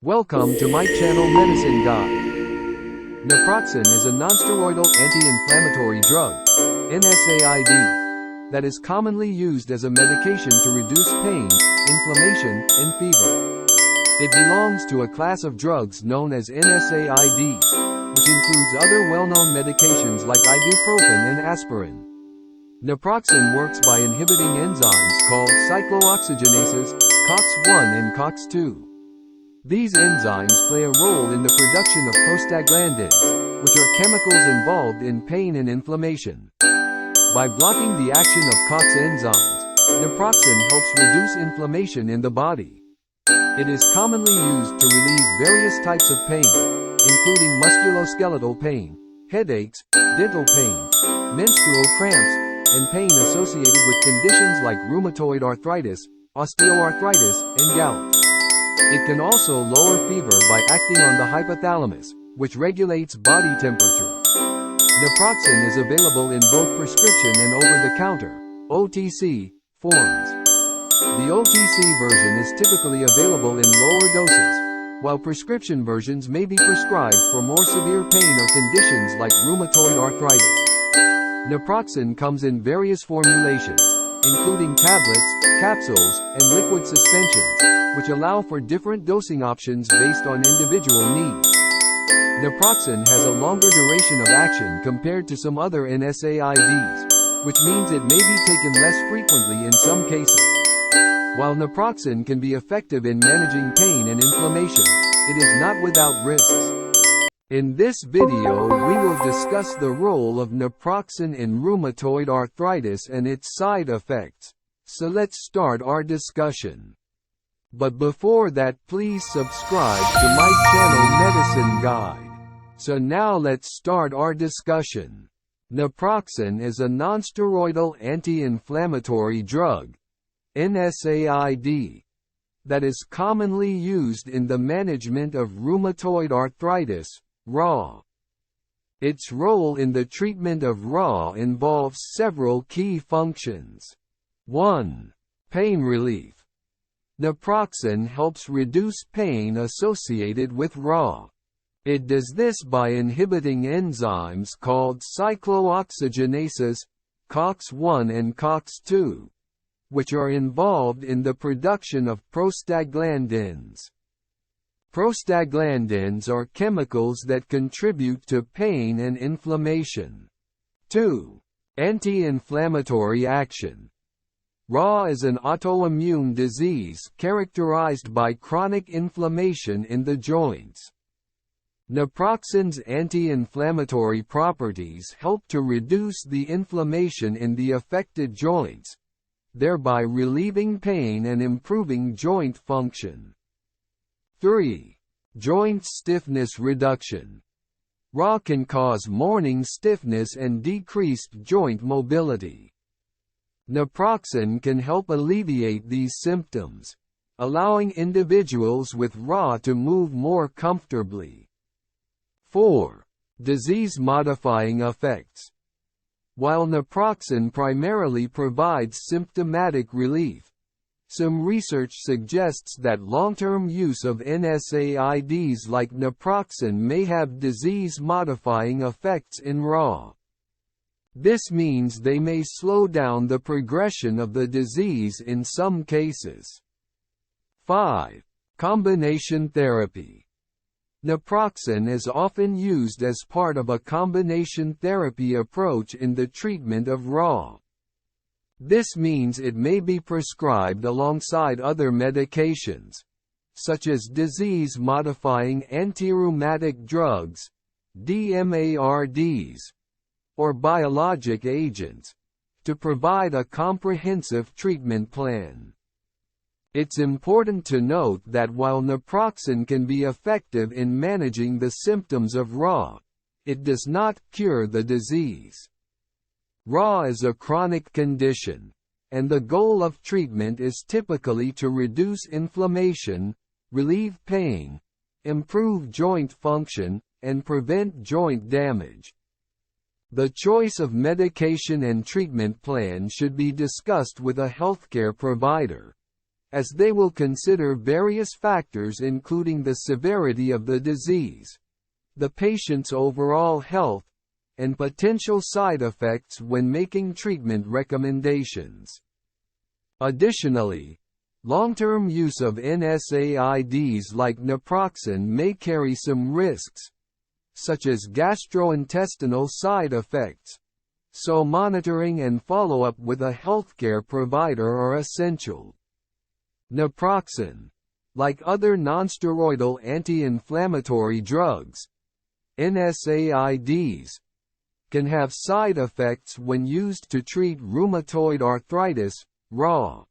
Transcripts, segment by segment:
Welcome to my channel Medicine Guide. Naproxen is a nonsteroidal anti-inflammatory drug, NSAID, that is commonly used as a medication to reduce pain, inflammation, and fever. It belongs to a class of drugs known as NSAIDs, which includes other well-known medications like ibuprofen and aspirin. Naproxen works by inhibiting enzymes called cyclooxygenases, COX-1 and COX-2. These enzymes play a role in the production of prostaglandins, which are chemicals involved in pain and inflammation. By blocking the action of COX enzymes, naproxen helps reduce inflammation in the body. It is commonly used to relieve various types of pain, including musculoskeletal pain, headaches, dental pain, menstrual cramps, and pain associated with conditions like rheumatoid arthritis, osteoarthritis, and gout. It can also lower fever by acting on the hypothalamus, which regulates body temperature. Naproxen is available in both prescription and over-the-counter (OTC) forms. The OTC version is typically available in lower doses, while prescription versions may be prescribed for more severe pain or conditions like rheumatoid arthritis. Naproxen comes in various formulations, including tablets, capsules, and liquid suspensions, which allow for different dosing options based on individual needs. Naproxen has a longer duration of action compared to some other NSAIDs, which means it may be taken less frequently in some cases. While naproxen can be effective in managing pain and inflammation, it is not without risks. In this video we will discuss the role of naproxen in rheumatoid arthritis and its side effects. So let's start our discussion. But before that, please subscribe to my channel Medicine Guide. So now let's start our discussion. Naproxen is a nonsteroidal anti-inflammatory drug, NSAID, that is commonly used in the management of rheumatoid arthritis, RA. Its role in the treatment of RA involves several key functions. 1. Pain relief. Naproxen helps reduce pain associated with RA. It does this by inhibiting enzymes called cyclooxygenases, COX-1 and COX-2, which are involved in the production of prostaglandins. Prostaglandins are chemicals that contribute to pain and inflammation. 2. Anti-inflammatory action. RA is an autoimmune disease characterized by chronic inflammation in the joints. Naproxen's anti-inflammatory properties help to reduce the inflammation in the affected joints, thereby relieving pain and improving joint function. 3. Joint stiffness reduction. RA can cause morning stiffness and decreased joint mobility. Naproxen can help alleviate these symptoms, allowing individuals with RA to move more comfortably. 4. Disease-modifying effects. While naproxen primarily provides symptomatic relief, some research suggests that long-term use of NSAIDs like naproxen may have disease-modifying effects in RA. This means they may slow down the progression of the disease in some cases. 5. Combination therapy. Naproxen is often used as part of a combination therapy approach in the treatment of RA. This means it may be prescribed alongside other medications, such as disease-modifying antirheumatic drugs, DMARDs, or biologic agents, to provide a comprehensive treatment plan. It's important to note that while naproxen can be effective in managing the symptoms of RA, it does not cure the disease. RA is a chronic condition, and the goal of treatment is typically to reduce inflammation, relieve pain, improve joint function, and prevent joint damage. The choice of medication and treatment plan should be discussed with a healthcare provider, as they will consider various factors including the severity of the disease, the patient's overall health, and potential side effects when making treatment recommendations. Additionally, long-term use of NSAIDs like Naproxen may carry some risks, such as gastrointestinal side effects, so monitoring and follow-up with a healthcare provider are essential. Naproxen, like other nonsteroidal anti-inflammatory drugs, NSAIDs, can have side effects when used to treat rheumatoid arthritis, RA.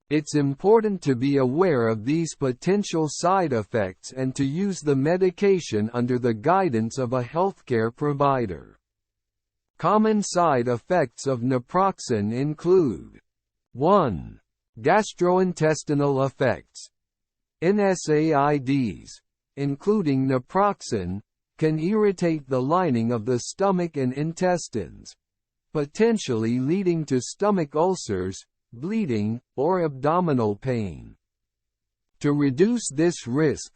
It's important to be aware of these potential side effects and to use the medication under the guidance of a healthcare provider. Common side effects of Naproxen include 1. Gastrointestinal effects. NSAIDs, including Naproxen, can irritate the lining of the stomach and intestines, potentially leading to stomach ulcers, bleeding, or abdominal pain. To reduce this risk,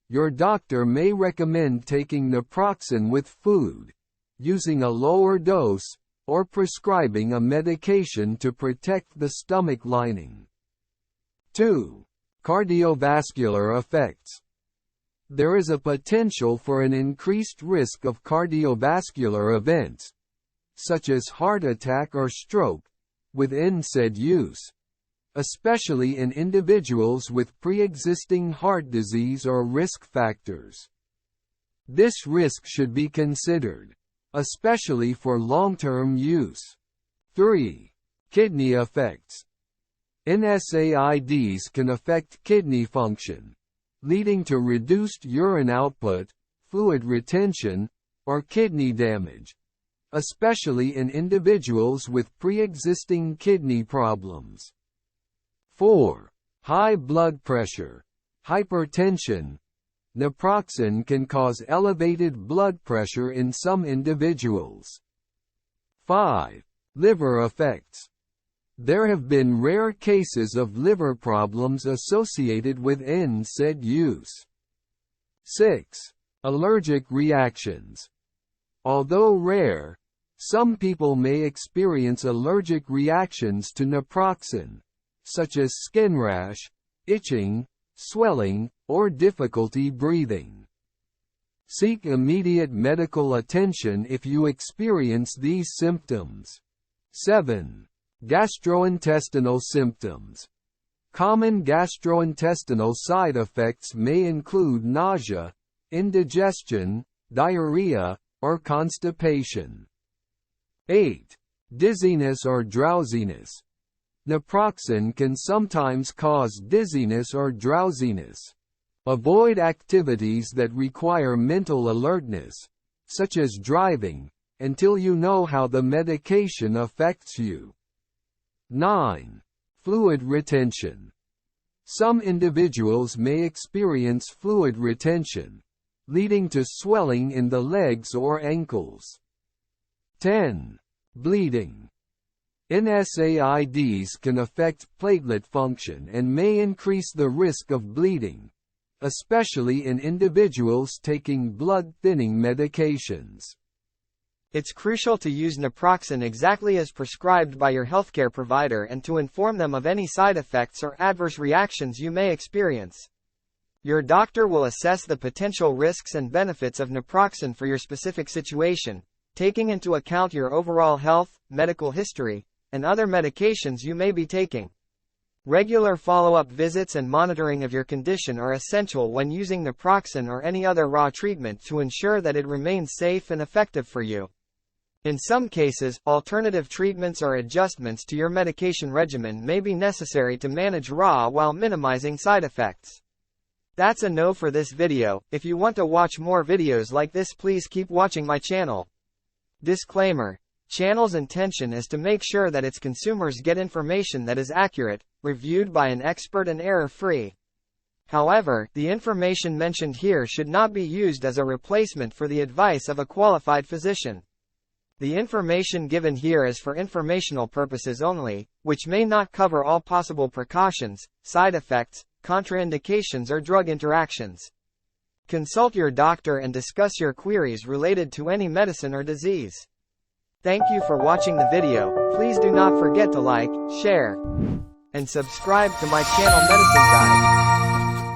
your doctor may recommend taking Naproxen with food, using a lower dose, or prescribing a medication to protect the stomach lining. 2. Cardiovascular effects. There is a potential for an increased risk of cardiovascular events, such as heart attack or stroke, with NSAID use, especially in individuals with pre-existing heart disease or risk factors. This risk should be considered, especially for long-term use. 3. Kidney effects. NSAIDs can affect kidney function, leading to reduced urine output, fluid retention, or kidney damage, especially in individuals with pre-existing kidney problems. 4. High blood pressure, hypertension. Naproxen can cause elevated blood pressure in some individuals. 5. Liver effects. There have been rare cases of liver problems associated with NSAID use. 6. Allergic reactions. Although rare, some people may experience allergic reactions to Naproxen, such as skin rash, itching, swelling, or difficulty breathing. Seek immediate medical attention if you experience these symptoms. 7. Gastrointestinal symptoms. Common gastrointestinal side effects may include nausea, indigestion, diarrhea, or constipation. 8. Dizziness or drowsiness. Naproxen can sometimes cause dizziness or drowsiness. Avoid activities that require mental alertness, such as driving, until you know how the medication affects you. 9. Fluid retention. Some individuals may experience fluid retention, leading to swelling in the legs or ankles. 10. Bleeding. NSAIDs can affect platelet function and may increase the risk of bleeding, especially in individuals taking blood-thinning medications. It's crucial to use Naproxen exactly as prescribed by your healthcare provider and to inform them of any side effects or adverse reactions you may experience. Your doctor will assess the potential risks and benefits of Naproxen for your specific situation, taking into account your overall health, medical history, and other medications you may be taking. Regular follow-up visits and monitoring of your condition are essential when using Naproxen or any other raw treatment to ensure that it remains safe and effective for you. In some cases, alternative treatments or adjustments to your medication regimen may be necessary to manage RA while minimizing side effects. That's a no for this video. If you want to watch more videos like this, please keep watching my channel. Disclaimer: channel's intention is to make sure that its consumers get information that is accurate, reviewed by an expert and error-free. However, the information mentioned here should not be used as a replacement for the advice of a qualified physician. The information given here is for informational purposes only, which may not cover all possible precautions, side effects, contraindications or drug interactions. Consult your doctor and discuss your queries related to any medicine or disease. Thank you for watching the video. Please do not forget to like, share, and subscribe to my channel Medicine Guide.